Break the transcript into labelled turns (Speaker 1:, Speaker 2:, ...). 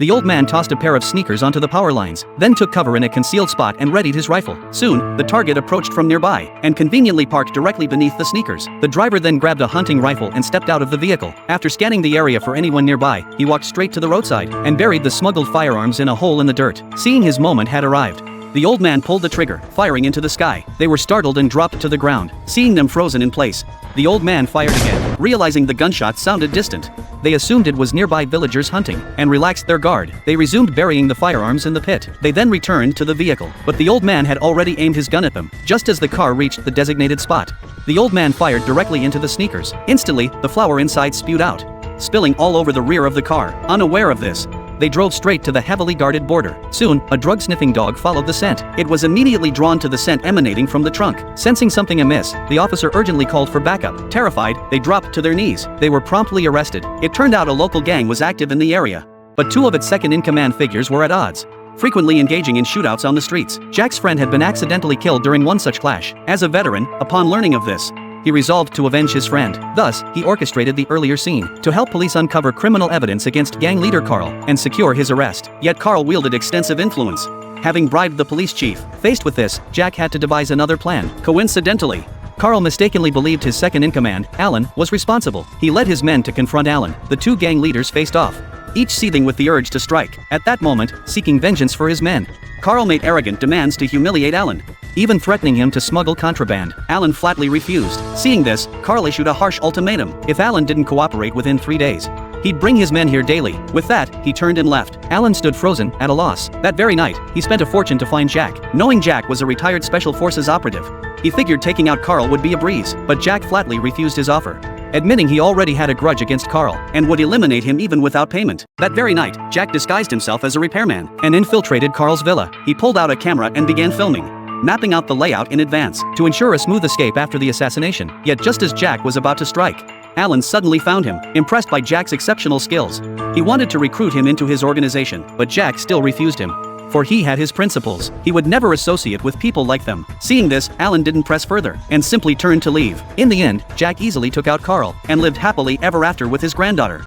Speaker 1: The old man tossed a pair of sneakers onto the power lines, then took cover in a concealed spot and readied his rifle. Soon, the target approached from nearby, and conveniently parked directly beneath the sneakers. The driver then grabbed a hunting rifle and stepped out of the vehicle. After scanning the area for anyone nearby, he walked straight to the roadside, and buried the smuggled firearms in a hole in the dirt. Seeing his moment had arrived, the old man pulled the trigger, firing into the sky. They were startled and dropped to the ground. Seeing them frozen in place, the old man fired again, realizing the gunshots sounded distant. They assumed it was nearby villagers hunting, and relaxed their guard. They resumed burying the firearms in the pit. They then returned to the vehicle, but the old man had already aimed his gun at them, just as the car reached the designated spot. The old man fired directly into the sneakers. Instantly, the flour inside spewed out, spilling all over the rear of the car. Unaware of this, they drove straight to the heavily guarded border. Soon, a drug-sniffing dog followed the scent. It was immediately drawn to the scent emanating from the trunk. Sensing something amiss, the officer urgently called for backup. Terrified, they dropped to their knees. They were promptly arrested. It turned out a local gang was active in the area, but two of its second-in-command figures were at odds, frequently engaging in shootouts on the streets. Jack's friend had been accidentally killed during one such clash. As a veteran, upon learning of this, he resolved to avenge his friend. Thus, he orchestrated the earlier scene to help police uncover criminal evidence against gang leader Carl and secure his arrest. Yet Carl wielded extensive influence, having bribed the police chief. Faced with this, Jack had to devise another plan. Coincidentally, Carl mistakenly believed his second-in-command, Alan, was responsible. He led his men to confront Alan. The two gang leaders faced off, each seething with the urge to strike. At that moment, seeking vengeance for his men, Carl made arrogant demands to humiliate Alan, even threatening him to smuggle contraband. Alan flatly refused. Seeing this, Carl issued a harsh ultimatum. If Alan didn't cooperate within 3 days, he'd bring his men here daily. With that, he turned and left. Alan stood frozen, at a loss. That very night, he spent a fortune to find Jack. Knowing Jack was a retired Special Forces operative, he figured taking out Carl would be a breeze, but Jack flatly refused his offer, admitting he already had a grudge against Carl, and would eliminate him even without payment. That very night, Jack disguised himself as a repairman, and infiltrated Carl's villa. He pulled out a camera and began filming, mapping out the layout in advance, to ensure a smooth escape after the assassination. Yet just as Jack was about to strike, Alan suddenly found him. Impressed by Jack's exceptional skills, he wanted to recruit him into his organization, but Jack still refused him, for he had his principles. He would never associate with people like them. Seeing this, Alan didn't press further, and simply turned to leave. In the end, Jack easily took out Carl, and lived happily ever after with his granddaughter.